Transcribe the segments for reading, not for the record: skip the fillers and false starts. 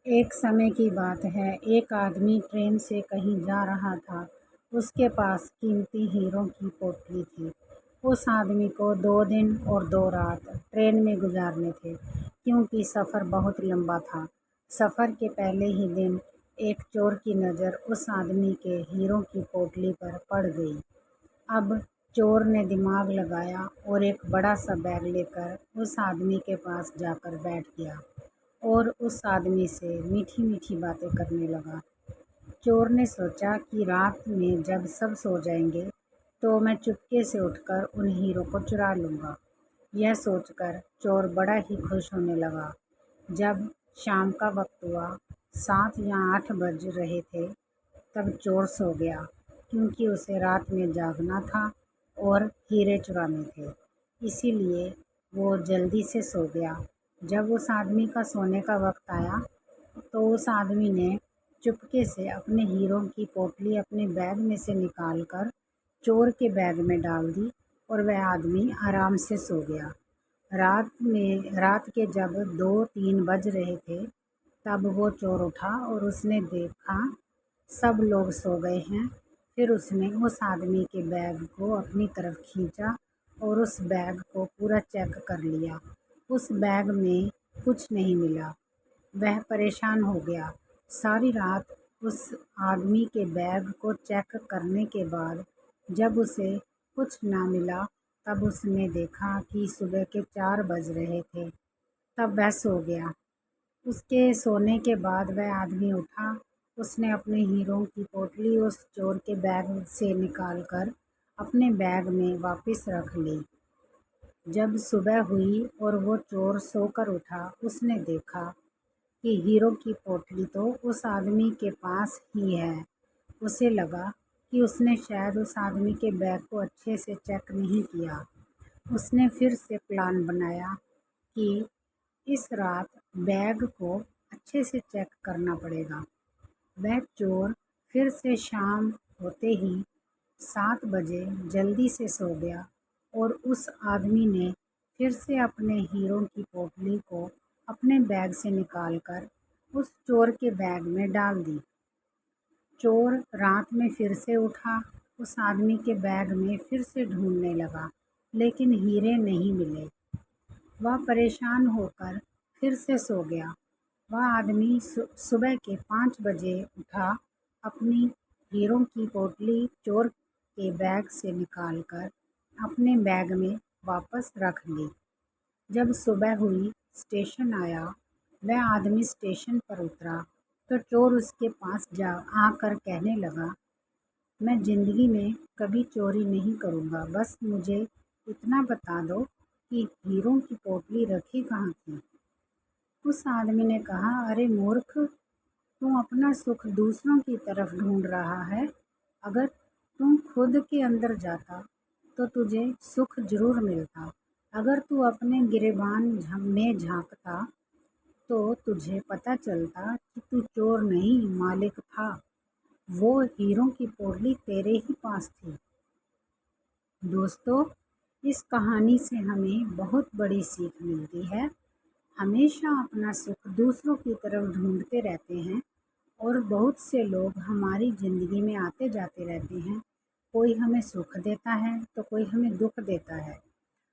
ایک سمے کی بات ہے، ایک آدمی ٹرین سے کہیں جا رہا تھا۔ اس کے پاس قیمتی ہیروں کی پوٹلی تھی۔ اس آدمی کو 2 دن اور 2 رات ٹرین میں گزارنے تھے، کیونکہ سفر بہت لمبا تھا۔ سفر کے پہلے ہی دن ایک چور کی نظر اس آدمی کے ہیروں کی پوٹلی پر پڑ گئی۔ اب چور نے دماغ لگایا اور ایک بڑا سا بیگ لے کر اس آدمی کے پاس جا کر بیٹھ گیا اور اس آدمی سے میٹھی میٹھی باتیں کرنے لگا۔ چور نے سوچا کہ رات میں جب سب سو جائیں گے تو میں چپکے سے اٹھ کر ان ہیروں کو چرا لوں گا۔ یہ سوچ کر چور بڑا ہی خوش ہونے لگا۔ جب شام کا وقت ہوا، 7 یا 8 بج رہے تھے، تب چور سو گیا، کیونکہ اسے رات میں جاگنا تھا اور ہیرے چرانے تھے، اسی لیے وہ جلدی سے سو گیا۔ جب اس آدمی کا سونے کا وقت آیا تو اس آدمی نے چپکے سے اپنے ہیروں کی پوٹلی اپنے بیگ میں سے نکال کر چور کے بیگ میں ڈال دی اور وہ آدمی آرام سے سو گیا۔ رات کے جب 2-3 بج رہے تھے، تب وہ چور اٹھا اور اس نے دیکھا سب لوگ سو گئے ہیں۔ پھر اس نے اس آدمی کے بیگ کو اپنی طرف کھینچا اور اس بیگ کو پورا چیک کر لیا۔ اس بیگ میں کچھ نہیں ملا۔ وہ پریشان ہو گیا۔ ساری رات اس آدمی کے بیگ کو چیک کرنے کے بعد جب اسے کچھ نہ ملا، تب اس نے دیکھا کہ صبح کے 4 بج رہے تھے، تب وہ سو گیا۔ اس کے سونے کے بعد وہ آدمی اٹھا۔ اس نے اپنے ہیروں کی پوٹلی اس چور کے بیگ سے نکال کر اپنے بیگ میں واپس رکھ لی۔ جب صبح ہوئی اور وہ چور سو کر اٹھا، اس نے دیکھا کہ ہیروں کی پوٹلی تو اس آدمی کے پاس ہی ہے۔ اسے لگا کہ اس نے شاید اس آدمی کے بیگ کو اچھے سے چیک نہیں کیا۔ اس نے پھر سے پلان بنایا کہ اس رات بیگ کو اچھے سے چیک کرنا پڑے گا۔ وہ چور پھر سے شام ہوتے ہی 7 بجے جلدی سے سو گیا اور اس آدمی نے پھر سے اپنے ہیروں کی پوٹلی کو اپنے بیگ سے نکال کر اس چور کے بیگ میں ڈال دی۔ چور رات میں پھر سے اٹھا، اس آدمی کے بیگ میں پھر سے ڈھونڈنے لگا، لیکن ہیرے نہیں ملے۔ وہ پریشان ہو کر پھر سے سو گیا۔ وہ آدمی صبح کے 5 بجے اٹھا، اپنی ہیروں کی پوٹلی چور کے بیگ سے نکال کر اپنے بیگ میں واپس رکھ لی۔ جب صبح ہوئی، اسٹیشن آیا، وہ آدمی اسٹیشن پر اترا تو چور اس کے پاس آ کر کہنے لگا، میں زندگی میں کبھی چوری نہیں کروں گا، بس مجھے اتنا بتا دو کہ ہیروں کی پوٹلی رکھی کہاں تھی۔ اس آدمی نے کہا، ارے مورکھ، تم اپنا سکھ دوسروں کی طرف ڈھونڈ رہا ہے۔ اگر تم خود کے اندر جاتا تو تجھے سکھ ضرور ملتا۔ اگر تو اپنے گریبان میں جھانکتا تو تجھے پتہ چلتا کہ تو چور نہیں، مالک تھا۔ وہ ہیروں کی پوٹلی تیرے ہی پاس تھی۔ دوستو، اس کہانی سے ہمیں بہت بڑی سیکھ ملتی ہے۔ ہمیشہ اپنا سکھ دوسروں کی طرف ڈھونڈتے رہتے ہیں اور بہت سے لوگ ہماری زندگی میں آتے جاتے رہتے ہیں۔ کوئی ہمیں سکھ دیتا ہے تو کوئی ہمیں دکھ دیتا ہے۔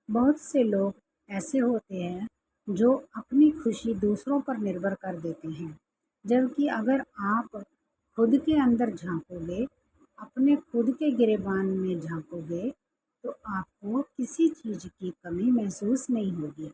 بہت سے لوگ ایسے ہوتے ہیں جو اپنی خوشی دوسروں پر نربھر کر دیتے ہیں، جبکہ اگر آپ خود کے اندر جھانکو گے، اپنے خود کے گریبان میں جھانکو گے، تو آپ کو کسی چیز کی کمی محسوس نہیں ہوگی۔